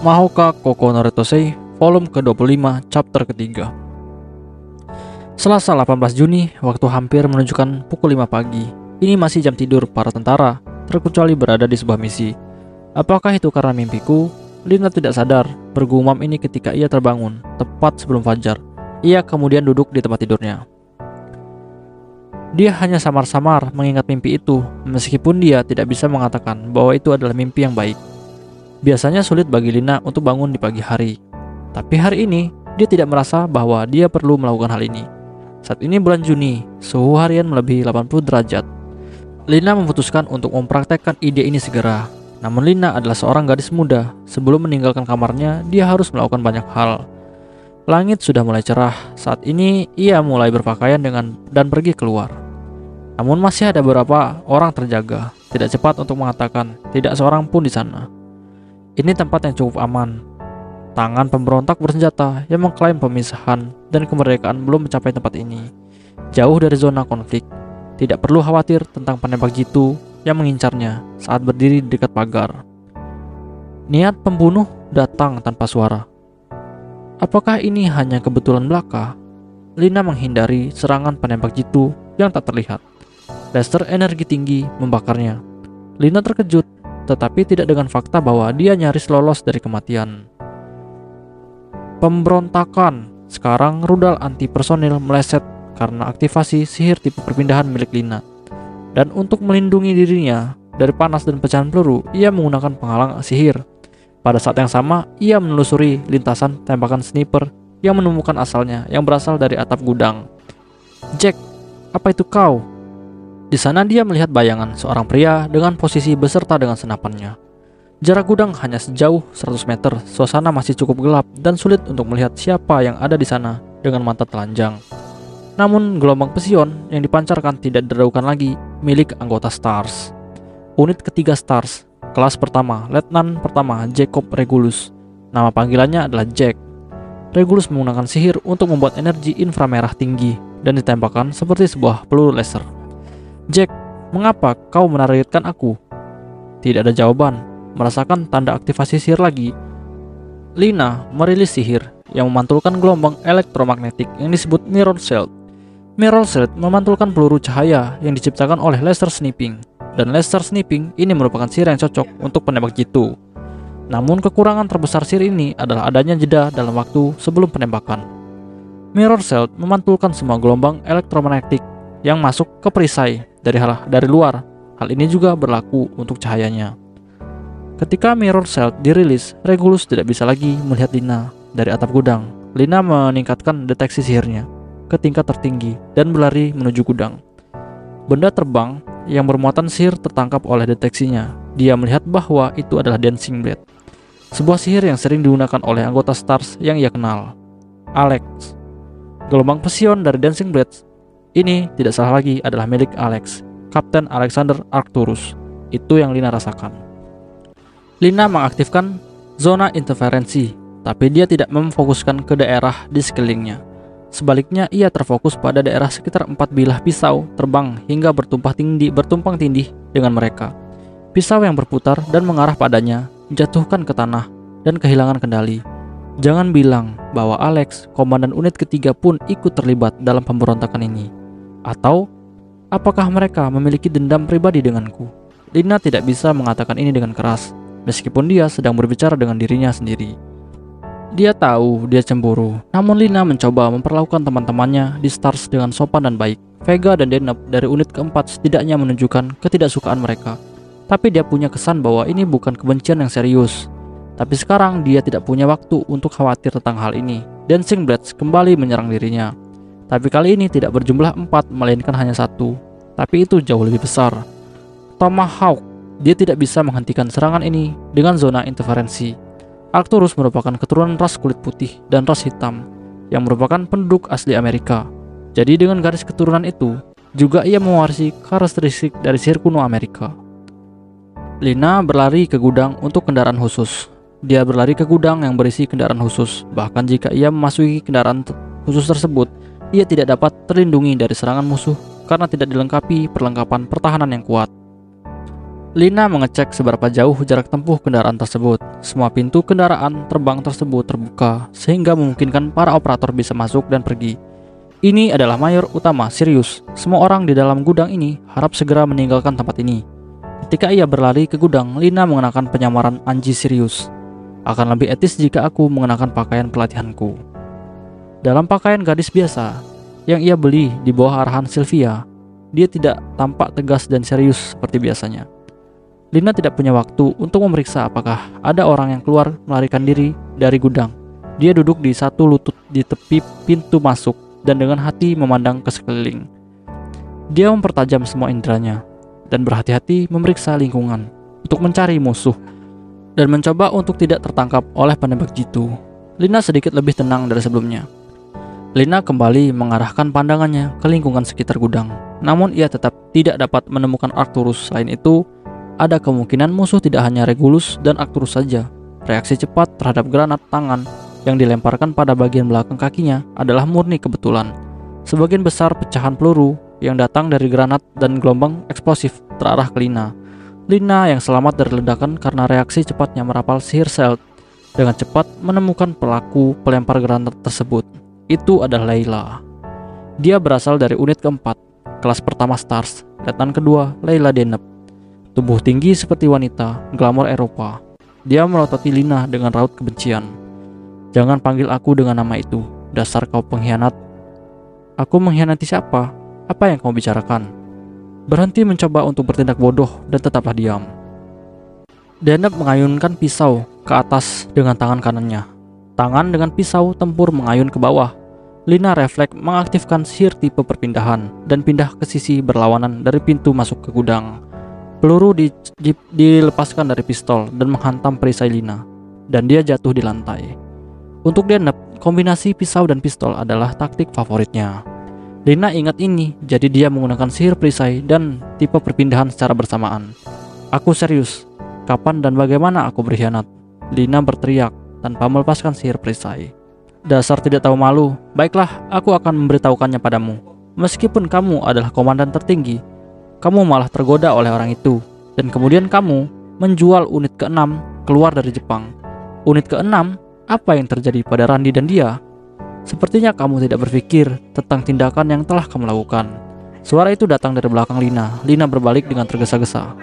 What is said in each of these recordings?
Mahoka Koko no Retosei, volume ke-25, chapter ketiga. Selasa 18 Juni, waktu hampir menunjukkan pukul 5 pagi. Ini masih jam tidur para tentara, terkecuali berada di sebuah misi. Apakah itu karena mimpiku? Lina tidak sadar, bergumam ini ketika ia terbangun, tepat sebelum fajar. Ia kemudian duduk di tempat tidurnya. Dia hanya samar-samar mengingat mimpi itu, meskipun dia tidak bisa mengatakan bahwa itu adalah mimpi yang baik. Biasanya sulit bagi Lina untuk bangun di pagi hari. Tapi hari ini, dia tidak merasa bahwa dia perlu melakukan hal ini. Saat ini bulan Juni, suhu harian melebihi 80 derajat. Lina memutuskan untuk mempraktekkan ide ini segera. Namun Lina adalah seorang gadis muda. Sebelum meninggalkan kamarnya, dia harus melakukan banyak hal. Langit sudah mulai cerah. Saat ini, ia mulai berpakaian dan pergi keluar. Namun masih ada beberapa orang terjaga. Tidak cepat untuk mengatakan, tidak seorang pun di sana. Ini tempat yang cukup aman. Tangan pemberontak bersenjata yang mengklaim pemisahan dan kemerdekaan belum mencapai tempat ini. Jauh dari zona konflik. Tidak perlu khawatir tentang penembak jitu yang mengincarnya saat berdiri di dekat pagar. Niat pembunuh datang tanpa suara. Apakah ini hanya kebetulan belaka? Lina menghindari serangan penembak jitu yang tak terlihat. Laser energi tinggi membakarnya. Lina terkejut, tetapi tidak dengan fakta bahwa dia nyaris lolos dari kematian. Pemberontakan. Sekarang rudal anti personil meleset karena aktivasi sihir tipe perpindahan milik Lina. Dan untuk melindungi dirinya dari panas dan pecahan peluru, ia menggunakan penghalang sihir. Pada saat yang sama, ia menelusuri lintasan tembakan sniper yang menemukan asalnya yang berasal dari atap gudang. Jack, apa itu kau? Di sana dia melihat bayangan seorang pria dengan posisi beserta dengan senapannya. Jarak gudang hanya sejauh 100 meter, suasana masih cukup gelap dan sulit untuk melihat siapa yang ada di sana dengan mata telanjang. Namun gelombang pesion yang dipancarkan tidak diragukan lagi milik anggota STARS. Unit ketiga STARS, kelas pertama, Letnan pertama Jacob Regulus. Nama panggilannya adalah Jack. Regulus menggunakan sihir untuk membuat energi inframerah tinggi dan ditembakkan seperti sebuah peluru laser. Jack, mengapa kau menargetkan aku? Tidak ada jawaban. Merasakan tanda aktivasi sihir lagi. Lina merilis sihir yang memantulkan gelombang elektromagnetik yang disebut Mirror Shield. Mirror Shield memantulkan peluru cahaya yang diciptakan oleh laser sniping. Dan laser sniping ini merupakan sihir yang cocok untuk penembak jitu. Namun kekurangan terbesar sihir ini adalah adanya jeda dalam waktu sebelum penembakan. Mirror Shield memantulkan semua gelombang elektromagnetik yang masuk ke perisai dari luar. Hal ini juga berlaku untuk cahayanya. Ketika Mirror Shield dirilis, Regulus tidak bisa lagi melihat Lina dari atap gudang. Lina meningkatkan deteksi sihirnya ke tingkat tertinggi dan berlari menuju gudang. Benda terbang yang bermuatan sihir tertangkap oleh deteksinya. Dia melihat bahwa itu adalah Dancing Blade, sebuah sihir yang sering digunakan oleh anggota STARS yang ia kenal, Alex. Gelombang pesion dari Dancing Blade ini tidak salah lagi adalah milik Alex, Kapten Alexander Arcturus. Itu yang Lina rasakan. Lina mengaktifkan zona interferensi, tapi dia tidak memfokuskan ke daerah di sekelilingnya. Sebaliknya, ia terfokus pada daerah sekitar 4 bilah pisau terbang hingga bertumpang tindih dengan mereka. Pisau yang berputar dan mengarah padanya jatuhkan ke tanah dan kehilangan kendali. Jangan bilang bahwa Alex, komandan unit ketiga pun ikut terlibat dalam pemberontakan ini. Atau, apakah mereka memiliki dendam pribadi denganku? Lina tidak bisa mengatakan ini dengan keras, meskipun dia sedang berbicara dengan dirinya sendiri. Dia tahu dia cemburu, namun Lina mencoba memperlakukan teman-temannya di STARS dengan sopan dan baik. Vega dan Deneb dari unit keempat setidaknya menunjukkan ketidaksukaan mereka. Tapi dia punya kesan bahwa ini bukan kebencian yang serius. Tapi sekarang dia tidak punya waktu untuk khawatir tentang hal ini. Dancing Blades kembali menyerang dirinya. Tapi kali ini tidak berjumlah 4, melainkan hanya 1. Tapi itu jauh lebih besar. Tomahawk. Dia tidak bisa menghentikan serangan ini dengan zona interferensi. Arcturus merupakan keturunan ras kulit putih dan ras hitam yang merupakan penduduk asli Amerika. Jadi dengan garis keturunan itu, juga ia mewarisi karakteristik dari sihir kuno Amerika. Lina berlari ke gudang untuk kendaraan khusus. Dia berlari ke gudang yang berisi kendaraan khusus. Bahkan jika ia memasuki kendaraan khusus tersebut, ia tidak dapat terlindungi dari serangan musuh karena tidak dilengkapi perlengkapan pertahanan yang kuat. Lina mengecek seberapa jauh jarak tempuh kendaraan tersebut. Semua pintu kendaraan terbang tersebut terbuka, sehingga memungkinkan para operator bisa masuk dan pergi. Ini adalah mayor utama Sirius. Semua orang di dalam gudang ini harap segera meninggalkan tempat ini. Ketika ia berlari ke gudang, Lina mengenakan penyamaran Anji Sirius. Akan lebih etis jika aku mengenakan pakaian pelatihanku. Dalam pakaian gadis biasa yang ia beli di bawah arahan Sylvia, dia tidak tampak tegas dan serius seperti biasanya. Lina tidak punya waktu untuk memeriksa apakah ada orang yang keluar melarikan diri dari gudang. Dia duduk di satu lutut di tepi pintu masuk dan dengan hati memandang ke sekeliling. Dia mempertajam semua inderanya dan berhati-hati memeriksa lingkungan untuk mencari musuh dan mencoba untuk tidak tertangkap oleh penembak jitu. Lina sedikit lebih tenang dari sebelumnya. Lina kembali mengarahkan pandangannya ke lingkungan sekitar gudang. Namun ia tetap tidak dapat menemukan Arcturus. Selain itu, ada kemungkinan musuh tidak hanya Regulus dan Arcturus saja. Reaksi cepat terhadap granat tangan yang dilemparkan pada bagian belakang kakinya adalah murni kebetulan. Sebagian besar pecahan peluru yang datang dari granat dan gelombang eksplosif terarah ke Lina. Lina yang selamat dari ledakan karena reaksi cepatnya merapal sihir Celt dengan cepat menemukan pelaku pelempar granat tersebut. Itu adalah Layla. Dia berasal dari unit keempat, kelas pertama Stars, letnan kedua Layla Deneb. Tubuh tinggi seperti wanita, glamor Eropa. Dia melototi Lina dengan raut kebencian. Jangan panggil aku dengan nama itu, dasar kau pengkhianat. Aku mengkhianati siapa? Apa yang kamu bicarakan? Berhenti mencoba untuk bertindak bodoh dan tetaplah diam. Deneb mengayunkan pisau ke atas dengan tangan kanannya. Tangan dengan pisau tempur mengayun ke bawah. Lina refleks mengaktifkan sihir tipe perpindahan dan pindah ke sisi berlawanan dari pintu masuk ke gudang. Peluru dilepaskan dari pistol dan menghantam perisai Lina, dan dia jatuh di lantai. Untuk Deneb, kombinasi pisau dan pistol adalah taktik favoritnya. Lina ingat ini, jadi dia menggunakan sihir perisai dan tipe perpindahan secara bersamaan. Aku serius, kapan dan bagaimana aku berkhianat? Lina berteriak tanpa melepaskan sihir perisai. Dasar tidak tahu malu, baiklah aku akan memberitahukannya padamu. Meskipun kamu adalah komandan tertinggi, kamu malah tergoda oleh orang itu, dan kemudian kamu menjual unit ke-6 keluar dari Jepang. Unit ke-6? Apa yang terjadi pada Randy dan dia? Sepertinya kamu tidak berpikir tentang tindakan yang telah kamu lakukan. Suara itu datang dari belakang Lina. Lina berbalik dengan tergesa-gesa.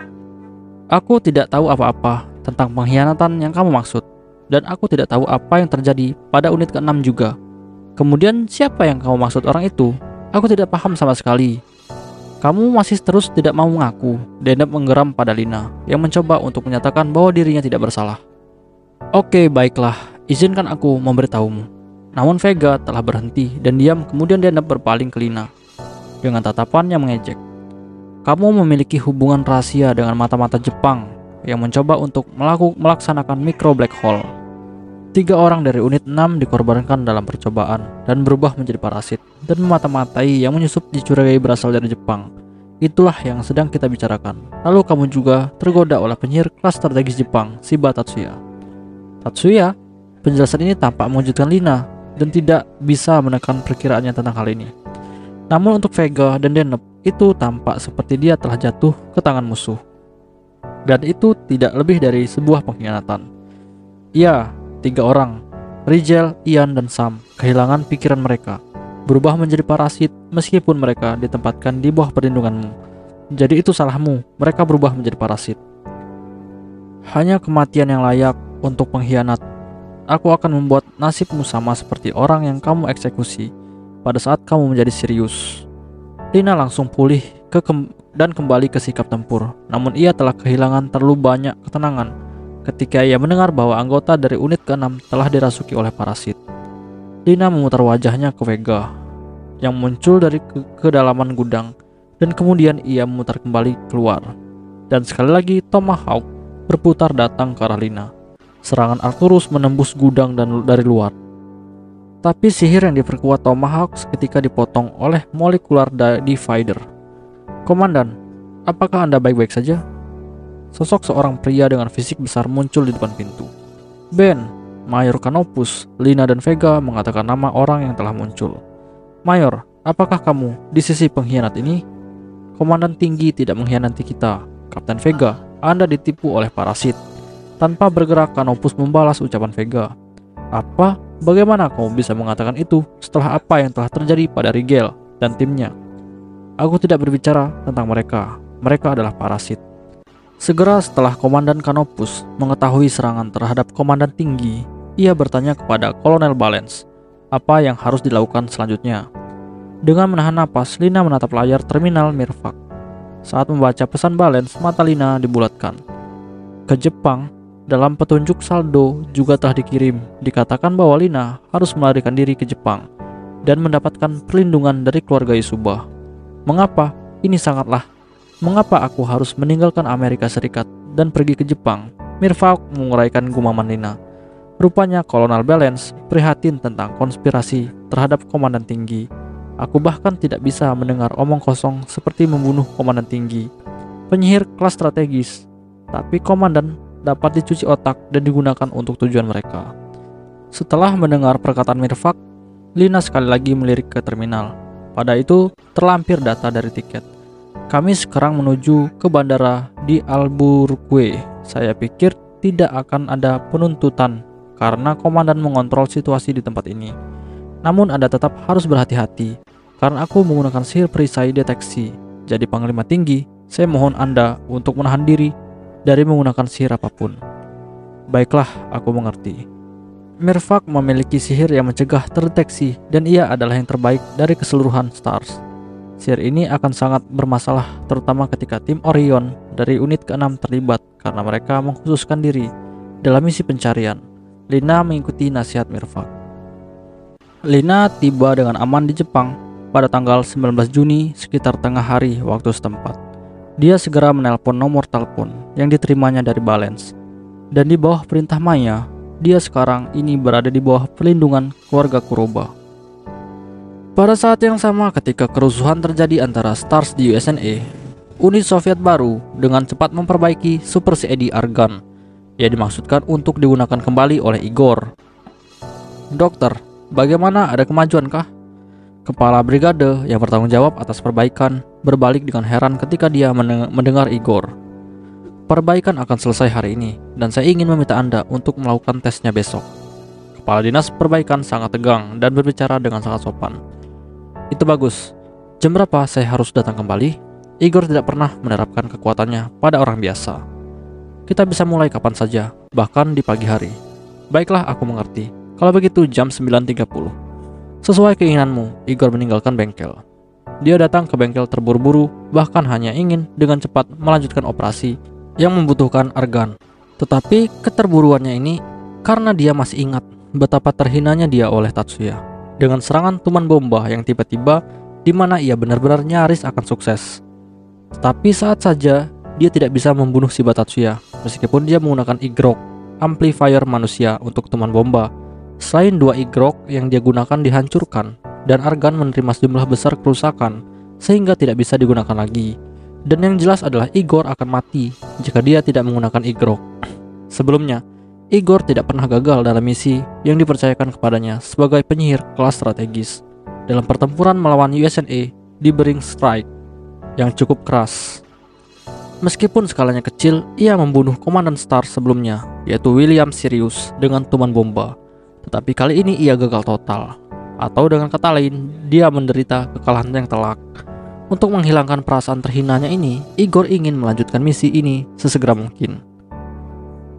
Aku tidak tahu apa-apa tentang pengkhianatan yang kamu maksud, dan aku tidak tahu apa yang terjadi pada unit ke-6 juga. Kemudian siapa yang kamu maksud orang itu? Aku tidak paham sama sekali. Kamu masih terus tidak mau mengaku. Deneb menggeram pada Lina yang mencoba untuk menyatakan bahwa dirinya tidak bersalah. Oke, baiklah, izinkan aku memberitahumu. Namun Vega telah berhenti dan diam. Kemudian Deneb berpaling ke Lina dengan tatapan yang mengejek. Kamu memiliki hubungan rahasia dengan mata-mata Jepang yang mencoba untuk melaksanakan micro black hole. 3 orang dari unit 6 dikorbankan dalam percobaan dan berubah menjadi parasit dan memata-matai yang menyusup dicurigai berasal dari Jepang. Itulah yang sedang kita bicarakan. Lalu kamu juga tergoda oleh penyihir kelas strategis Jepang, Shiba Tatsuya. Tatsuya? Penjelasan ini tampak mengejutkan Lina dan tidak bisa menekan perkiraannya tentang hal ini. Namun untuk Vega dan Deneb, itu tampak seperti dia telah jatuh ke tangan musuh. Dan itu tidak lebih dari sebuah pengkhianatan. Ya, 3 orang, Rigel, Ian, dan Sam, kehilangan pikiran mereka, berubah menjadi parasit meskipun mereka ditempatkan di bawah perlindunganmu. Jadi itu salahmu, mereka berubah menjadi parasit. Hanya kematian yang layak untuk pengkhianat. Aku akan membuat nasibmu sama seperti orang yang kamu eksekusi pada saat kamu menjadi serius. Lina langsung pulih dan kembali ke sikap tempur. Namun ia telah kehilangan terlalu banyak ketenangan ketika ia mendengar bahwa anggota dari unit ke-6 telah dirasuki oleh parasit. Lina memutar wajahnya ke Vega yang muncul dari kedalaman gudang, dan kemudian ia memutar kembali keluar. Dan sekali lagi Tomahawk berputar datang ke arah Lina. Serangan Arcturus menembus gudang dan dari luar. Tapi sihir yang diperkuat Tomahawk seketika dipotong oleh Molecular Divider. Komandan, apakah Anda baik-baik saja? Sosok seorang pria dengan fisik besar muncul di depan pintu. Ben, Mayor Canopus, Lina dan Vega mengatakan nama orang yang telah muncul. Mayor, apakah kamu di sisi pengkhianat ini? Komandan tinggi tidak mengkhianati kita, Kapten Vega. Anda ditipu oleh parasit." Tanpa bergerak, Canopus membalas ucapan Vega. "Apa? Bagaimana kamu bisa mengatakan itu setelah apa yang telah terjadi pada Rigel dan timnya?" "Aku tidak berbicara tentang mereka. Mereka adalah parasit." Segera setelah Komandan Canopus mengetahui serangan terhadap komandan tinggi, ia bertanya kepada Kolonel Balance apa yang harus dilakukan selanjutnya. Dengan menahan napas, Lina menatap layar terminal Mirfak. Saat membaca pesan Balance, mata Lina dibulatkan. Ke Jepang, dalam petunjuk saldo juga telah dikirim. Dikatakan bahwa Lina harus melarikan diri ke Jepang dan mendapatkan perlindungan dari keluarga Isuba. Mengapa? Ini sangatlah. Mengapa aku harus meninggalkan Amerika Serikat dan pergi ke Jepang? Mirfak menguraikan gumaman Lina. Rupanya Kolonel Balance prihatin tentang konspirasi terhadap komandan tinggi. Aku bahkan tidak bisa mendengar omong kosong seperti membunuh komandan tinggi, penyihir kelas strategis. Tapi komandan dapat dicuci otak dan digunakan untuk tujuan mereka. Setelah mendengar perkataan Mirfak, Lina sekali lagi melirik ke terminal. Pada itu terlampir data dari tiket. "Kami sekarang menuju ke bandara di Albuquerque. Saya pikir tidak akan ada penuntutan karena komandan mengontrol situasi di tempat ini. Namun Anda tetap harus berhati-hati karena aku menggunakan sihir perisai deteksi. Jadi Panglima Tinggi, saya mohon Anda untuk menahan diri dari menggunakan sihir apapun." "Baiklah, aku mengerti." Mirfak memiliki sihir yang mencegah terdeteksi dan ia adalah yang terbaik dari keseluruhan Stars. Sihir ini akan sangat bermasalah terutama ketika tim Orion dari unit ke-6 terlibat karena mereka mengkhususkan diri dalam misi pencarian. Lina mengikuti nasihat Mirfak. Lina tiba dengan aman di Jepang pada tanggal 19 Juni sekitar tengah hari waktu setempat. Dia segera menelpon nomor telepon yang diterimanya dari Balance. Dan di bawah perintah Maya, dia sekarang ini berada di bawah perlindungan keluarga Kuroba. Pada saat yang sama ketika kerusuhan terjadi antara Stars di USNA, unit Soviet baru dengan cepat memperbaiki Super CED Argon yang dimaksudkan untuk digunakan kembali oleh Igor. "Dokter, bagaimana, ada kemajuankah?" Kepala brigade yang bertanggung jawab atas perbaikan berbalik dengan heran ketika dia mendengar Igor. "Perbaikan akan selesai hari ini dan saya ingin meminta Anda untuk melakukan tesnya besok." Kepala dinas perbaikan sangat tegang dan berbicara dengan sangat sopan. "Itu bagus. Jam berapa saya harus datang kembali?" Igor tidak pernah menerapkan kekuatannya pada orang biasa. "Kita bisa mulai kapan saja, bahkan di pagi hari." "Baiklah, aku mengerti. Kalau begitu jam 9.30. Sesuai keinginanmu." Igor meninggalkan bengkel. Dia datang ke bengkel terburu-buru, bahkan hanya ingin dengan cepat melanjutkan operasi yang membutuhkan argan. Tetapi keterburuannya ini karena dia masih ingat betapa terhinanya dia oleh Tatsuya dengan serangan tuman bomba yang tiba-tiba di mana ia benar-benar nyaris akan sukses. Tapi saat saja dia tidak bisa membunuh Shiba Tatsuya meskipun dia menggunakan Igrok, amplifier manusia untuk tuman bomba. Selain 2 Igrok yang dia gunakan dihancurkan dan argan menerima sejumlah besar kerusakan sehingga tidak bisa digunakan lagi. Dan yang jelas adalah Igor akan mati jika dia tidak menggunakan Igrok. Sebelumnya, Igor tidak pernah gagal dalam misi yang dipercayakan kepadanya sebagai penyihir kelas strategis dalam pertempuran melawan USNA di Bering Strike yang cukup keras. Meskipun skalanya kecil, ia membunuh komandan Star sebelumnya, yaitu William Sirius dengan tuman bomba. Tetapi kali ini ia gagal total, atau dengan kata lain, dia menderita kekalahan yang telak. Untuk menghilangkan perasaan terhinanya ini, Igor ingin melanjutkan misi ini sesegera mungkin.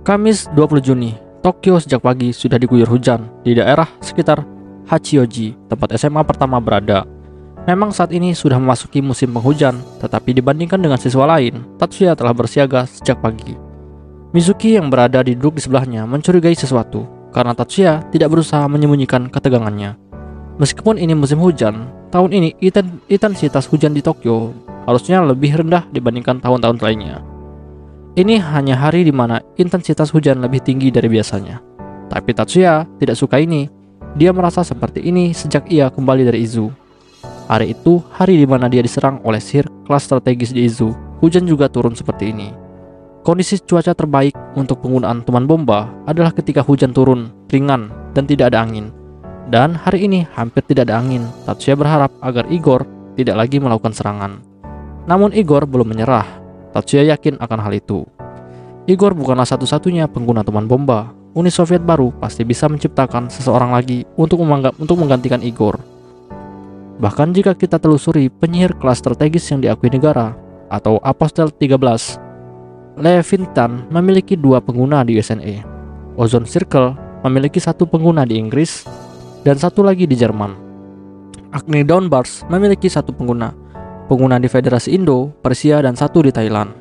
Kamis 20 Juni, Tokyo sejak pagi sudah diguyur hujan di daerah sekitar Hachioji, tempat SMA pertama berada. Memang saat ini sudah memasuki musim penghujan, tetapi dibandingkan dengan siswa lain, Tatsuya telah bersiaga sejak pagi. Mizuki yang berada duduk di sebelahnya mencurigai sesuatu, karena Tatsuya tidak berusaha menyembunyikan ketegangannya. Meskipun ini musim hujan, tahun ini intensitas hujan di Tokyo harusnya lebih rendah dibandingkan tahun-tahun lainnya. Ini hanya hari di mana intensitas hujan lebih tinggi dari biasanya. Tapi Tatsuya tidak suka ini. Dia merasa seperti ini sejak ia kembali dari Izu. Hari itu hari di mana dia diserang oleh sihir kelas strategis di Izu. Hujan juga turun seperti ini. Kondisi cuaca terbaik untuk penggunaan tuman bomba adalah ketika hujan turun, ringan, dan tidak ada angin. Dan hari ini hampir tidak ada angin. Tatsuya berharap agar Igor tidak lagi melakukan serangan. Namun Igor belum menyerah. Tatsuya yakin akan hal itu. Igor bukanlah satu-satunya pengguna teman bomba. Uni Soviet baru pasti bisa menciptakan seseorang lagi untuk menggantikan Igor. Bahkan jika kita telusuri penyihir kelas strategis yang diakui negara, atau Apostel 13, Leviathan memiliki 2 pengguna di USNA. Ozone Circle memiliki 1 pengguna di Inggris dan 1 lagi di Jerman. Agni Downbars memiliki 1 pengguna di Federasi Indo, Persia, dan 1 di Thailand.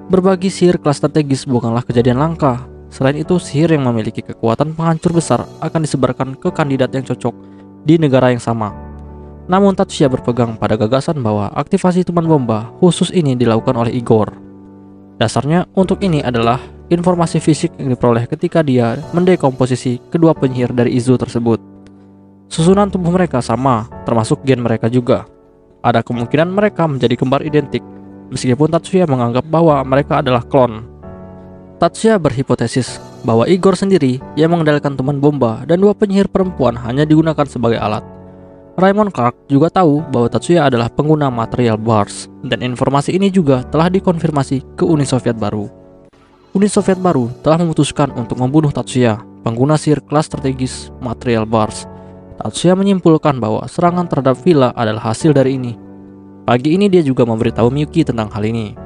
Berbagi sihir kelas strategis bukanlah kejadian langka. Selain itu, sihir yang memiliki kekuatan penghancur besar akan disebarkan ke kandidat yang cocok di negara yang sama. Namun Tatsuya berpegang pada gagasan bahwa aktivasi teman bomba khusus ini dilakukan oleh Igor. Dasarnya untuk ini adalah informasi fisik yang diperoleh ketika dia mendekomposisi kedua penyihir dari Izu tersebut. Susunan tubuh mereka sama, termasuk gen mereka juga. Ada kemungkinan mereka menjadi kembar identik, meskipun Tatsuya menganggap bahwa mereka adalah klon. Tatsuya berhipotesis bahwa Igor sendiri yang mengendalikan teman bomba dan 2 penyihir perempuan hanya digunakan sebagai alat. Raymond Clark juga tahu bahwa Tatsuya adalah pengguna material Bars, dan informasi ini juga telah dikonfirmasi ke Uni Soviet baru. Uni Soviet baru telah memutuskan untuk membunuh Tatsuya, pengguna sihir kelas strategis material Bars. Tatsuya menyimpulkan bahwa serangan terhadap villa adalah hasil dari ini. Pagi ini dia juga memberitahu Miyuki tentang hal ini.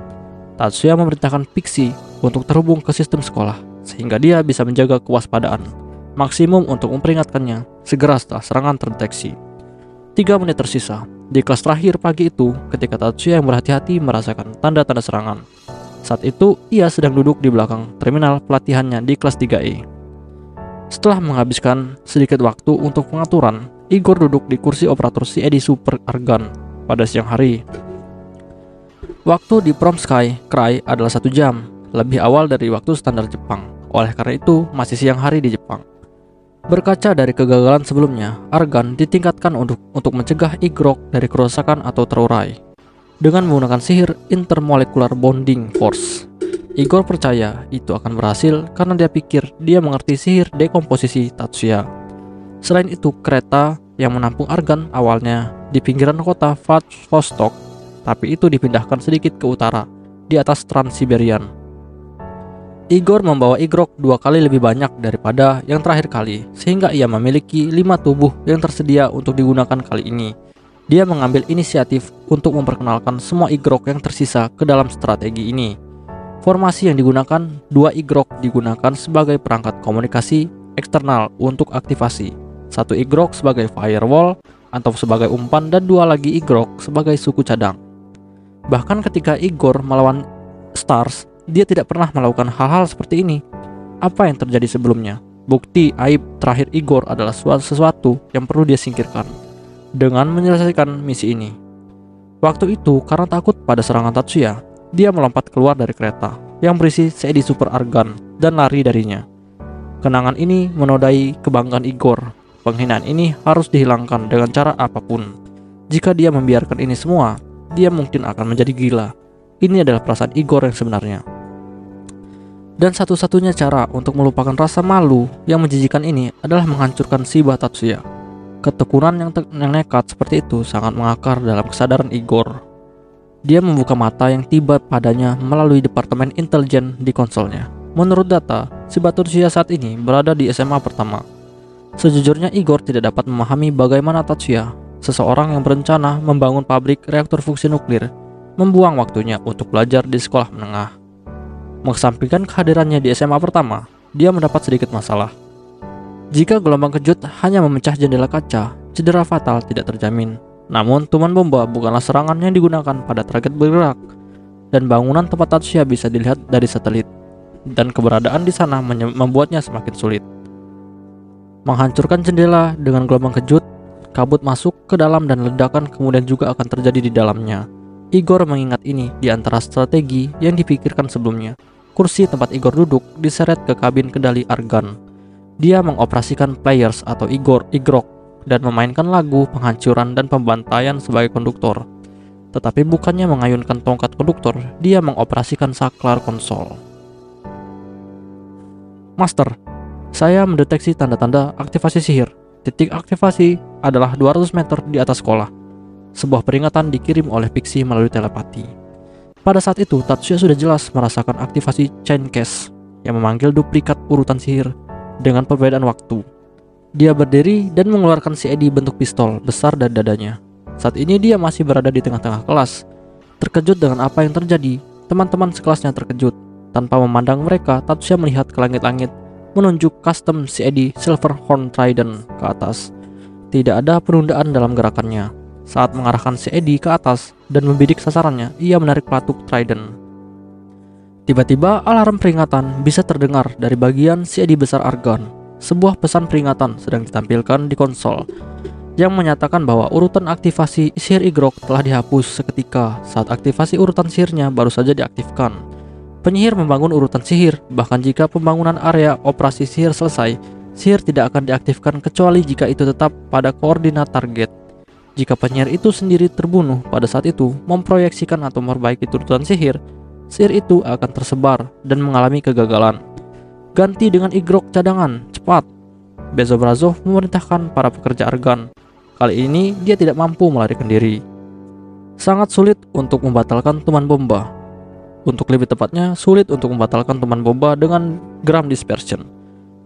Tatsuya memerintahkan Pixie untuk terhubung ke sistem sekolah, sehingga dia bisa menjaga kewaspadaan maksimum untuk memperingatkannya segera setelah serangan terdeteksi. 3 menit tersisa. Di kelas terakhir pagi itu, ketika Tatsuya yang berhati-hati merasakan tanda-tanda serangan. Saat itu, ia sedang duduk di belakang terminal pelatihannya di kelas 3E. Setelah menghabiskan sedikit waktu untuk pengaturan, Igor duduk di kursi operator CID Super Argon pada siang hari. Waktu di Promsky Cry adalah 1 jam, lebih awal dari waktu standar Jepang. Oleh karena itu, masih siang hari di Jepang. Berkaca dari kegagalan sebelumnya, Argan ditingkatkan untuk mencegah Igor dari kerusakan atau terurai dengan menggunakan sihir intermolecular bonding force. Igor percaya itu akan berhasil karena dia pikir dia mengerti sihir dekomposisi Tatsuya. Selain itu, kereta yang menampung Argan awalnya di pinggiran kota Vladivostok, tapi itu dipindahkan sedikit ke utara, di atas Trans-Siberian. Igor membawa Igrok 2 kali lebih banyak daripada yang terakhir kali, sehingga ia memiliki 5 tubuh yang tersedia untuk digunakan kali ini. Dia mengambil inisiatif untuk memperkenalkan semua Igrok yang tersisa ke dalam strategi ini. Formasi yang digunakan, 2 Igrok digunakan sebagai perangkat komunikasi eksternal untuk aktivasi, 1 Igrok sebagai firewall atau sebagai umpan, dan 2 lagi Igrok sebagai suku cadang. Bahkan ketika Igor melawan Stars, dia tidak pernah melakukan hal-hal seperti ini. Apa yang terjadi sebelumnya? Bukti aib terakhir Igor adalah sesuatu yang perlu dia singkirkan dengan menyelesaikan misi ini. Waktu itu, karena takut pada serangan Tatsuya, dia melompat keluar dari kereta yang berisi CID Super Argon dan lari darinya. Kenangan ini menodai kebanggaan Igor. Penghinaan ini harus dihilangkan dengan cara apapun. Jika dia membiarkan ini semua, dia mungkin akan menjadi gila. Ini adalah perasaan Igor yang sebenarnya. Dan satu-satunya cara untuk melupakan rasa malu yang menjijikan ini adalah menghancurkan Shiba Tatsuya. Ketekunan yang nekat seperti itu sangat mengakar dalam kesadaran Igor. Dia membuka mata yang tiba padanya melalui departemen intelijen di konsolnya. Menurut data, Shiba Tatsuya saat ini berada di SMA pertama. Sejujurnya Igor tidak dapat memahami bagaimana Tatsuya, seseorang yang berencana membangun pabrik reaktor fusi nuklir, membuang waktunya untuk belajar di sekolah menengah. Mengesampingkan kehadirannya di SMA pertama, dia mendapat sedikit masalah. Jika gelombang kejut hanya memecah jendela kaca, cedera fatal tidak terjamin. Namun, tuman bomba bukanlah serangan yang digunakan pada target bergerak, dan bangunan tempat Tatsuya bisa dilihat dari satelit, dan keberadaan di sana membuatnya semakin sulit. Menghancurkan jendela dengan gelombang kejut, kabut masuk ke dalam dan ledakan kemudian juga akan terjadi di dalamnya. Igor mengingat ini di antara strategi yang dipikirkan sebelumnya. Kursi tempat Igor duduk diseret ke kabin kendali Argon. Dia mengoperasikan players atau Igrok dan memainkan lagu penghancuran dan pembantaian sebagai konduktor. Tetapi bukannya mengayunkan tongkat konduktor, dia mengoperasikan saklar konsol. Master, saya mendeteksi tanda-tanda aktivasi sihir. Titik aktivasi adalah 200 meter di atas sekolah. Sebuah peringatan dikirim oleh Pixie melalui telepati. Pada saat itu, Tatsuya sudah jelas merasakan aktivasi Chain Case yang memanggil duplikat urutan sihir dengan perbedaan waktu. Dia berdiri dan mengeluarkan si Eddie bentuk pistol besar dari dadanya. Saat ini dia masih berada di tengah-tengah kelas. Terkejut dengan apa yang terjadi, teman-teman sekelasnya terkejut. Tanpa memandang mereka, Tatsuya melihat ke langit-langit, menunjuk custom si Eddie Silverhorn Trident ke atas. Tidak ada penundaan dalam gerakannya. Saat mengarahkan si Eddie ke atas dan membidik sasarannya, ia menarik pelatuk Trident. Tiba-tiba alarm peringatan bisa terdengar dari bagian si Eddie besar Argon. Sebuah pesan peringatan sedang ditampilkan di konsol yang menyatakan bahwa urutan aktivasi sihir Igrok telah dihapus seketika saat aktivasi urutan sihirnya baru saja diaktifkan. Penyihir membangun urutan sihir, bahkan jika pembangunan area operasi sihir selesai, sihir tidak akan diaktifkan kecuali jika itu tetap pada koordinat target. Jika penyihir itu sendiri terbunuh pada saat itu, memproyeksikan atau memperbaiki urutan sihir, sihir itu akan tersebar dan mengalami kegagalan. Ganti dengan Igrok cadangan, cepat! Bezobrazov memerintahkan para pekerja Argan. Kali ini dia tidak mampu melarikan diri. Sangat sulit untuk membatalkan teman bomba. Untuk lebih tepatnya, sulit untuk membatalkan teman bomba dengan Gram Dispersion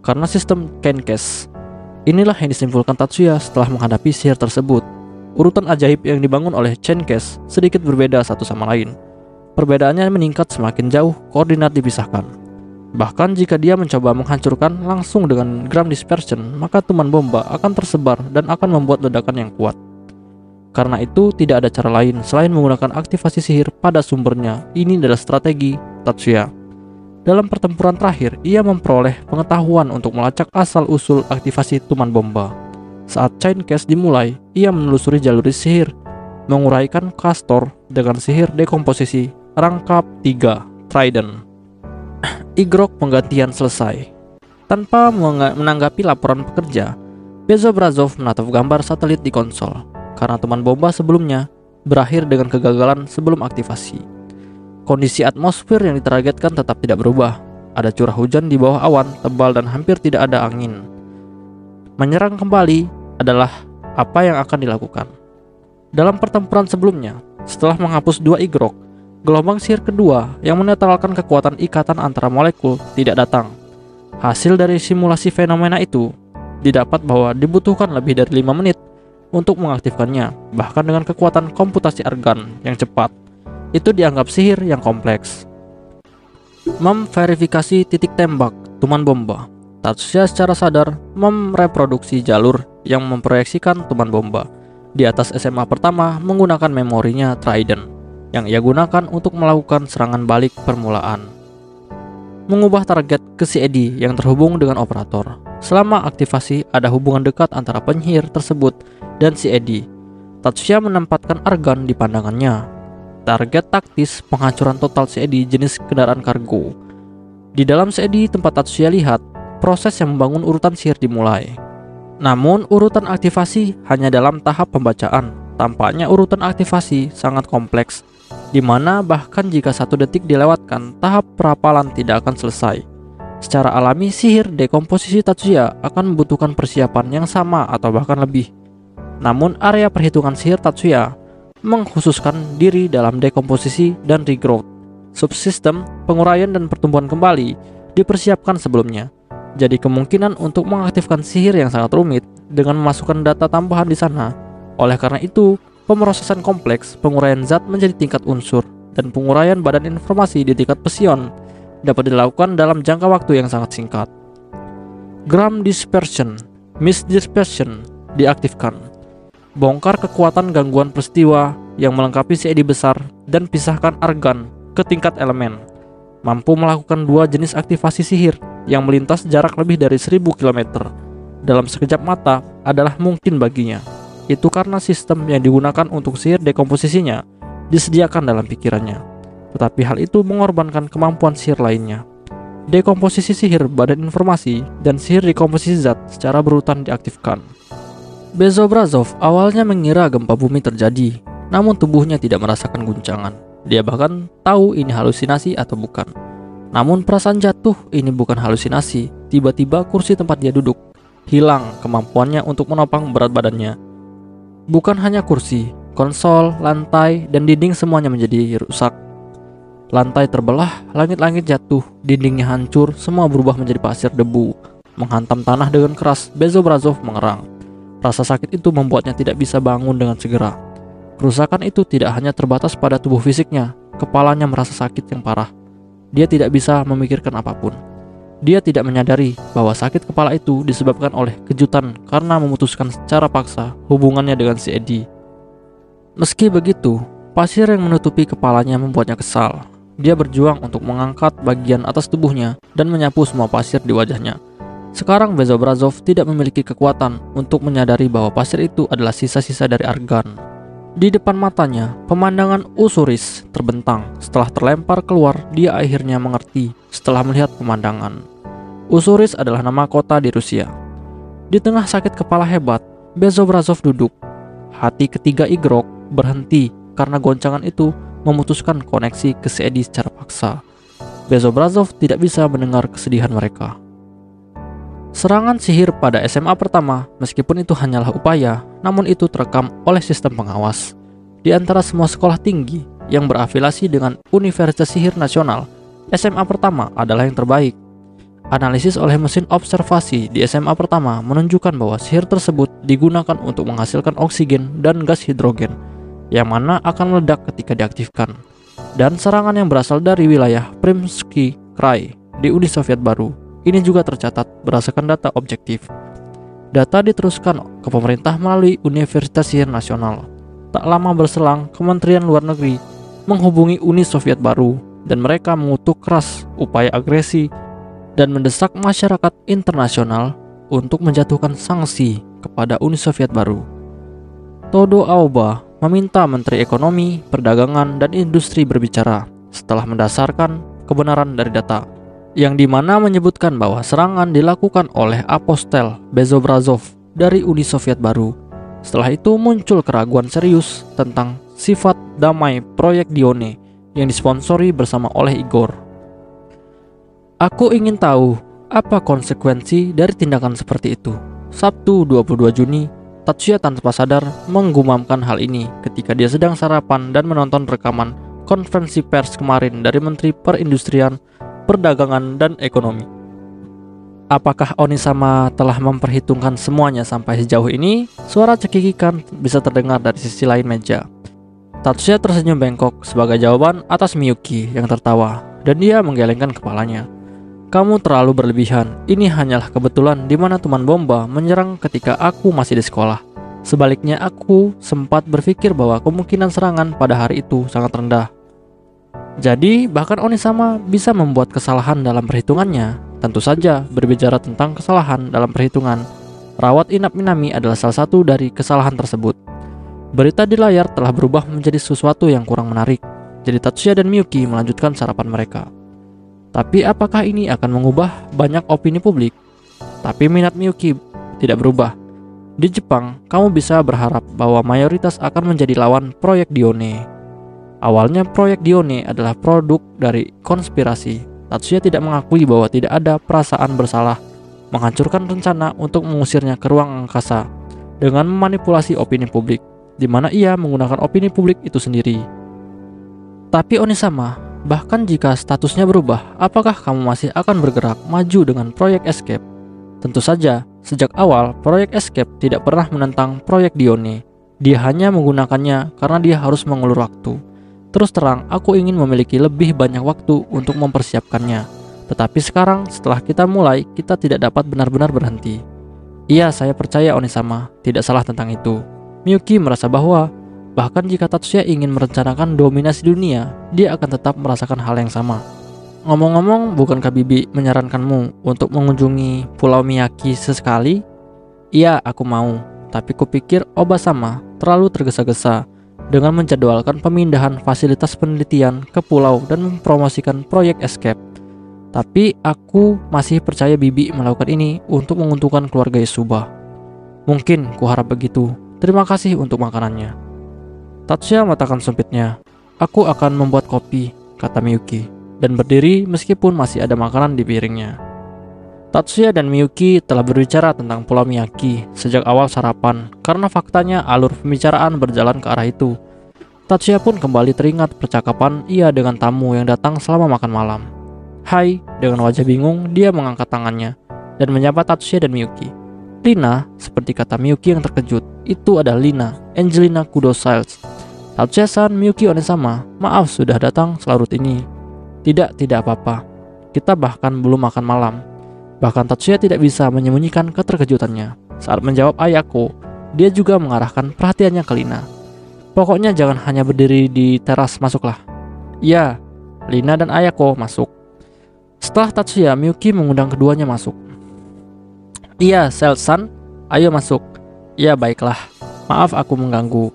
karena sistem Chain Case. Inilah yang disimpulkan Tatsuya setelah menghadapi sihir tersebut. Urutan ajaib yang dibangun oleh Chain Case sedikit berbeda satu sama lain. Perbedaannya meningkat semakin jauh koordinat dipisahkan. Bahkan jika dia mencoba menghancurkan langsung dengan Gram Dispersion, maka teman bomba akan tersebar dan akan membuat ledakan yang kuat. Karena itu tidak ada cara lain selain menggunakan aktivasi sihir pada sumbernya. Ini adalah strategi Tatsuya. Dalam pertempuran terakhir, ia memperoleh pengetahuan untuk melacak asal-usul aktivasi teman bomba. Saat Chain Case dimulai, ia menelusuri jalur sihir, menguraikan Castor dengan sihir dekomposisi rangkap 3 Trident. Igrok penggantian selesai. Tanpa menanggapi laporan pekerja, Bezobrazov menatap gambar satelit di konsol karena teman bomba sebelumnya berakhir dengan kegagalan sebelum aktivasi. Kondisi atmosfer yang ditargetkan tetap tidak berubah. Ada curah hujan di bawah awan tebal dan hampir tidak ada angin. Menyerang kembali adalah apa yang akan dilakukan. Dalam pertempuran sebelumnya, setelah menghapus 2 Igrok, gelombang sihir kedua yang menetralkan kekuatan ikatan antara molekul tidak datang. Hasil dari simulasi fenomena itu didapat bahwa dibutuhkan lebih dari 5 menit untuk mengaktifkannya, bahkan dengan kekuatan komputasi Argan yang cepat. Itu dianggap sihir yang kompleks. Memverifikasi titik tembak teman bomba. Tatsuya secara sadar mereproduksi jalur yang memproyeksikan teman bomba di atas SMA pertama menggunakan memorinya Trident yang ia gunakan untuk melakukan serangan balik permulaan. Mengubah target ke si Eddie yang terhubung dengan operator. Selama aktivasi ada hubungan dekat antara penyihir tersebut dan si Eddie. Tatsuya menempatkan Argan di pandangannya. Target taktis penghancuran total si Eddie jenis kendaraan kargo. Di dalam si Eddie tempat Tatsuya lihat, proses yang membangun urutan sihir dimulai. Namun urutan aktivasi hanya dalam tahap pembacaan. Tampaknya urutan aktivasi sangat kompleks, di mana bahkan jika 1 detik dilewatkan, tahap perapalan tidak akan selesai. Secara alami, sihir dekomposisi Tatsuya akan membutuhkan persiapan yang sama atau bahkan lebih. Namun area perhitungan sihir Tatsuya mengkhususkan diri dalam dekomposisi dan regrowth. Subsistem penguraian dan pertumbuhan kembali dipersiapkan sebelumnya. Jadi kemungkinan untuk mengaktifkan sihir yang sangat rumit dengan memasukkan data tambahan di sana. Oleh karena itu, pemrosesan kompleks penguraian zat menjadi tingkat unsur dan penguraian badan informasi di tingkat psion dapat dilakukan dalam jangka waktu yang sangat singkat. Gram Dispersion, Misdispersion diaktifkan. Bongkar kekuatan gangguan peristiwa yang melengkapi si Eddie besar dan pisahkan Argan ke tingkat elemen. Mampu melakukan 2 jenis aktivasi sihir yang melintas jarak lebih dari 1000 km dalam sekejap mata adalah mungkin baginya. Itu karena sistem yang digunakan untuk sihir dekomposisinya disediakan dalam pikirannya. Tetapi hal itu mengorbankan kemampuan sihir lainnya. Dekomposisi sihir badan informasi dan sihir dekomposisi zat secara berurutan diaktifkan. Bezobrazov awalnya mengira gempa bumi terjadi, namun tubuhnya tidak merasakan guncangan. Dia bahkan tahu ini halusinasi atau bukan. Namun perasaan jatuh ini bukan halusinasi. Tiba-tiba kursi tempat dia duduk hilang kemampuannya untuk menopang berat badannya. Bukan hanya kursi, konsol, lantai, dan dinding semuanya menjadi rusak. Lantai terbelah, langit-langit jatuh, dindingnya hancur, semua berubah menjadi pasir debu. Menghantam tanah dengan keras, Bezobrazov mengerang. Rasa sakit itu membuatnya tidak bisa bangun dengan segera. Kerusakan itu tidak hanya terbatas pada tubuh fisiknya, kepalanya merasa sakit yang parah. Dia tidak bisa memikirkan apapun. Dia tidak menyadari bahwa sakit kepala itu disebabkan oleh kejutan karena memutuskan secara paksa hubungannya dengan si Eddie. Meski begitu, pasir yang menutupi kepalanya membuatnya kesal. Dia berjuang untuk mengangkat bagian atas tubuhnya dan menyapu semua pasir di wajahnya. Sekarang Bezobrazov tidak memiliki kekuatan untuk menyadari bahwa pasir itu adalah sisa-sisa dari argan. Di depan matanya, pemandangan Ussurish terbentang. Setelah terlempar keluar, dia akhirnya mengerti setelah melihat pemandangan. Ussurish adalah nama kota di Rusia. Di tengah sakit kepala hebat, Bezobrazov duduk. Hati ketiga Igrok berhenti karena goncangan itu memutuskan koneksi ke si Eddie secara paksa. Bezobrazov tidak bisa mendengar kesedihan mereka. Serangan sihir pada SMA pertama, meskipun itu hanyalah upaya, namun itu terekam oleh sistem pengawas. Di antara semua sekolah tinggi yang berafiliasi dengan Universitas Sihir Nasional, SMA pertama adalah yang terbaik. Analisis oleh mesin observasi di SMA pertama menunjukkan bahwa sihir tersebut digunakan untuk menghasilkan oksigen dan gas hidrogen, yang mana akan meledak ketika diaktifkan. Dan serangan yang berasal dari wilayah Primsky Krai di Uni Soviet Baru ini juga tercatat berdasarkan data objektif. Data diteruskan ke pemerintah melalui Universitas Sihir Nasional. Tak lama berselang, Kementerian Luar Negeri menghubungi Uni Soviet Baru dan mereka mengutuk keras upaya agresi dan mendesak masyarakat internasional untuk menjatuhkan sanksi kepada Uni Soviet Baru. Todo Aoba meminta Menteri Ekonomi, Perdagangan, dan Industri berbicara setelah mendasarkan kebenaran dari data, yang dimana menyebutkan bahwa serangan dilakukan oleh Apostel Bezobrazov dari Uni Soviet Baru. Setelah itu muncul keraguan serius tentang sifat damai proyek Dione yang disponsori bersama oleh Igor. Aku ingin tahu apa konsekuensi dari tindakan seperti itu. Sabtu 22 Juni, Tatsuya tanpa sadar menggumamkan hal ini ketika dia sedang sarapan dan menonton rekaman konferensi pers kemarin dari Menteri Perindustrian, Perdagangan, dan Ekonomi. Apakah Onisama telah memperhitungkan semuanya sampai sejauh ini? Suara cekikikan bisa terdengar dari sisi lain meja. Tatsuya tersenyum bengkok sebagai jawaban atas Miyuki yang tertawa, dan dia menggelengkan kepalanya. Kamu terlalu berlebihan. Ini hanyalah kebetulan di mana teman bomba menyerang ketika aku masih di sekolah. Sebaliknya, aku sempat berpikir bahwa kemungkinan serangan pada hari itu sangat rendah. Jadi, bahkan Onisama bisa membuat kesalahan dalam perhitungannya. Tentu saja, berbicara tentang kesalahan dalam perhitungan, rawat inap Minami adalah salah satu dari kesalahan tersebut. Berita di layar telah berubah menjadi sesuatu yang kurang menarik. Jadi Tatsuya dan Miyuki melanjutkan sarapan mereka. Tapi apakah ini akan mengubah banyak opini publik? Tapi minat Miyuki tidak berubah. Di Jepang, kamu bisa berharap bahwa mayoritas akan menjadi lawan proyek Dione. Awalnya proyek Dione adalah produk dari konspirasi. Tatsuya tidak mengakui bahwa tidak ada perasaan bersalah, menghancurkan rencana untuk mengusirnya ke ruang angkasa dengan memanipulasi opini publik, di mana ia menggunakan opini publik itu sendiri. Tapi Onisama, bahkan jika statusnya berubah, apakah kamu masih akan bergerak maju dengan proyek Escape? Tentu saja, sejak awal proyek Escape tidak pernah menentang proyek Dione. Dia hanya menggunakannya karena dia harus mengulur waktu. Terus terang, aku ingin memiliki lebih banyak waktu untuk mempersiapkannya. Tetapi sekarang, setelah kita mulai, kita tidak dapat benar-benar berhenti. Iya, saya percaya Onisama, tidak salah tentang itu. Miyuki merasa bahwa bahkan jika Tatsuya ingin merencanakan dominasi dunia, dia akan tetap merasakan hal yang sama. Ngomong-ngomong, bukankah Bibi menyarankanmu untuk mengunjungi Pulau Miyaki sesekali? Iya, aku mau. Tapi kupikir Oba-sama terlalu tergesa-gesa dengan menjadwalkan pemindahan fasilitas penelitian ke pulau dan mempromosikan proyek Escape. Tapi aku masih percaya Bibi melakukan ini untuk menguntungkan keluarga Yasuba. Mungkin kuharap begitu. Terima kasih untuk makanannya. Tatsuya meletakkan sumpitnya. Aku akan membuat kopi, kata Miyuki, dan berdiri meskipun masih ada makanan di piringnya. Tatsuya dan Miyuki telah berbicara tentang Pulau Miyaki sejak awal sarapan, karena faktanya alur pembicaraan berjalan ke arah itu. Tatsuya pun kembali teringat percakapan ia dengan tamu yang datang selama makan malam. "Hai," dengan wajah bingung dia mengangkat tangannya dan menyapa Tatsuya dan Miyuki. Lina, seperti kata Miyuki yang terkejut, itu adalah Lina, Angelina Kudo-Siles. "Tatsuya-san, Miyuki Onesama, maaf sudah datang selarut ini." Tidak apa-apa. Kita bahkan belum makan malam." Bahkan Tatsuya tidak bisa menyembunyikan keterkejutannya. Saat menjawab Ayako, dia juga mengarahkan perhatiannya ke Lina. "Pokoknya jangan hanya berdiri di teras, masuklah." "Ya." Lina dan Ayako masuk. Setelah Tatsuya, Miyuki mengundang keduanya masuk. "Iya, Selsan, ayo masuk." "Ya, baiklah. Maaf aku mengganggu."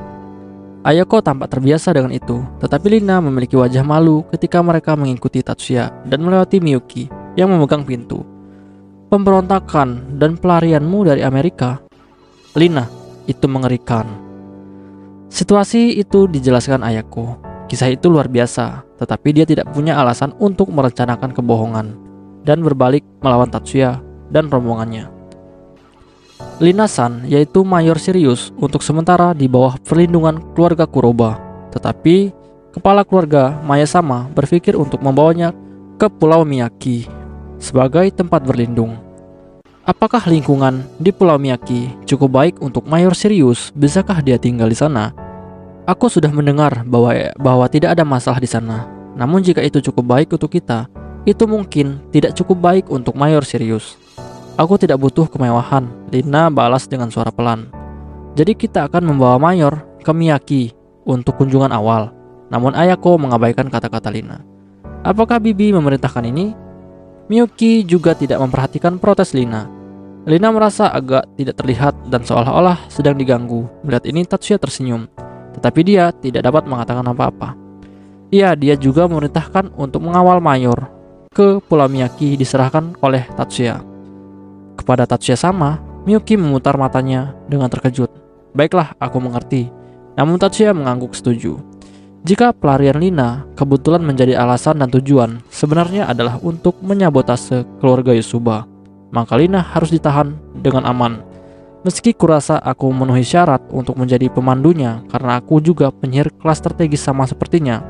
Ayako tampak terbiasa dengan itu, tetapi Lina memiliki wajah malu ketika mereka mengikuti Tatsuya dan melewati Miyuki yang memegang pintu. "Pemberontakan dan pelarianmu dari Amerika?" "Lina, itu mengerikan." Situasi itu dijelaskan Ayako. Kisah itu luar biasa, tetapi dia tidak punya alasan untuk merencanakan kebohongan dan berbalik melawan Tatsuya dan rombongannya. Lina-san, yaitu Mayor Sirius, untuk sementara di bawah perlindungan keluarga Kuroba. Tetapi kepala keluarga Maya-sama berpikir untuk membawanya ke Pulau Miyaki sebagai tempat berlindung. Apakah lingkungan di Pulau Miyaki cukup baik untuk Mayor Sirius? Bisakah dia tinggal di sana? Aku sudah mendengar bahwa tidak ada masalah di sana. Namun jika itu cukup baik untuk kita, itu mungkin tidak cukup baik untuk Mayor Sirius. "Aku tidak butuh kemewahan," Lina balas dengan suara pelan. "Jadi kita akan membawa Mayor ke Miyaki untuk kunjungan awal." Namun Ayako mengabaikan kata-kata Lina. "Apakah Bibi memerintahkan ini?" Miyuki juga tidak memperhatikan protes Lina. Lina merasa agak tidak terlihat dan seolah-olah sedang diganggu. Melihat ini Tatsuya tersenyum, tetapi dia tidak dapat mengatakan apa-apa. Iya, dia juga memerintahkan untuk mengawal Mayor ke Pulau Miyaki diserahkan oleh Tatsuya. Kepada Tatsuya sama, Miyuki memutar matanya dengan terkejut. "Baiklah, aku mengerti." Namun Tatsuya mengangguk setuju. Jika pelarian Lina kebetulan menjadi alasan dan tujuan sebenarnya adalah untuk menyabotase keluarga Yosuba, maka Lina harus ditahan dengan aman. Meski kurasa aku memenuhi syarat untuk menjadi pemandunya karena aku juga penyihir kelas strategis sama sepertinya,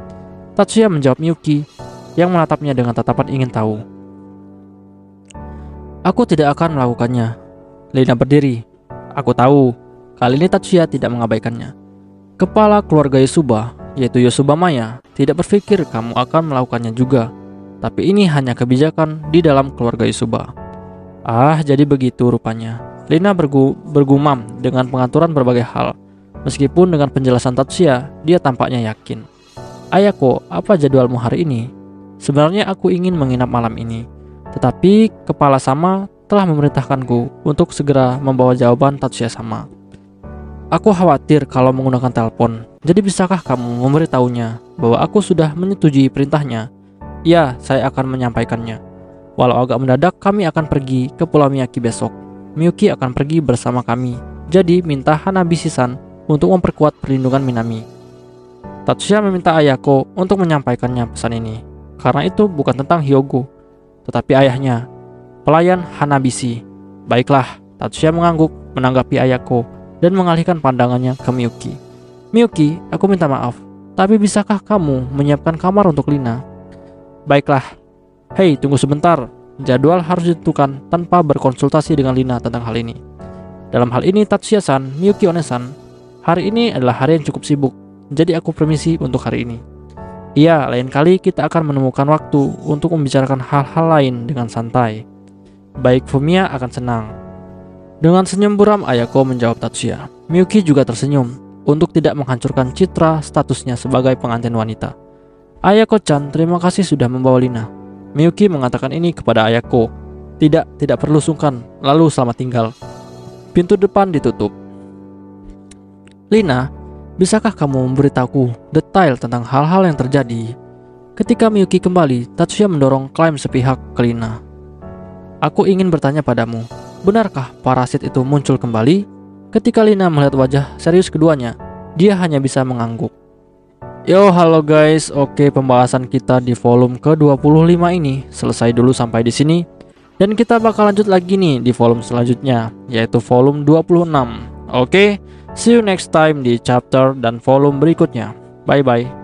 Tatsuya menjawab Miyuki yang menatapnya dengan tatapan ingin tahu. "Aku tidak akan melakukannya." Lina berdiri. "Aku tahu." Kali ini Tatsuya tidak mengabaikannya. "Kepala keluarga Yosuba, yaitu Yosuba Maya, tidak berpikir kamu akan melakukannya juga. Tapi ini hanya kebijakan di dalam keluarga Yosuba." "Ah, jadi begitu rupanya." Lina bergumam dengan pengaturan berbagai hal. Meskipun dengan penjelasan Tatsuya, dia tampaknya yakin. "Ayako, apa jadwalmu hari ini?" "Sebenarnya aku ingin menginap malam ini, tetapi kepala sama telah memerintahkanku untuk segera membawa jawaban Tatsuya sama. Aku khawatir kalau menggunakan telepon, jadi bisakah kamu memberitahunya bahwa aku sudah menyetujui perintahnya?" "Ya, saya akan menyampaikannya. Walau agak mendadak, kami akan pergi ke Pulau Miyaki besok. Miyuki akan pergi bersama kami, jadi minta Hanabishi-san untuk memperkuat perlindungan Minami." Tatsuya meminta Ayako untuk menyampaikannya pesan ini, karena itu bukan tentang Hyogo, tetapi ayahnya, pelayan Hanabishi. "Baiklah," Tatsuya mengangguk menanggapi Ayako dan mengalihkan pandangannya ke Miyuki. "Miyuki, aku minta maaf, tapi bisakah kamu menyiapkan kamar untuk Lina?" "Baiklah." "Hei, tunggu sebentar. Jadwal harus ditentukan tanpa berkonsultasi dengan Lina tentang hal ini. Dalam hal ini Tatsuya-san, Miyuki One-san, hari ini adalah hari yang cukup sibuk, jadi aku permisi untuk hari ini." "Iya, lain kali kita akan menemukan waktu untuk membicarakan hal-hal lain dengan santai." "Baik, Fumiya akan senang." Dengan senyum buram Ayako menjawab Tatsuya. Miyuki juga tersenyum untuk tidak menghancurkan citra statusnya sebagai pengantin wanita. "Ayako-chan, terima kasih sudah membawa Lina." Miyuki mengatakan ini kepada Ayako. Tidak perlu sungkan, lalu selamat tinggal." Pintu depan ditutup. "Lina, bisakah kamu memberitahuku detail tentang hal-hal yang terjadi?" Ketika Miyuki kembali, Tatsuya mendorong klaim sepihak ke Lina. "Aku ingin bertanya padamu, benarkah parasit itu muncul kembali?" Ketika Lina melihat wajah serius keduanya, dia hanya bisa mengangguk. Yo, halo guys. Oke, pembahasan kita di volume ke-25 ini selesai dulu sampai di sini. Dan kita bakal lanjut lagi nih di volume selanjutnya, yaitu volume 26. Oke, see you next time di chapter dan volume berikutnya. Bye-bye.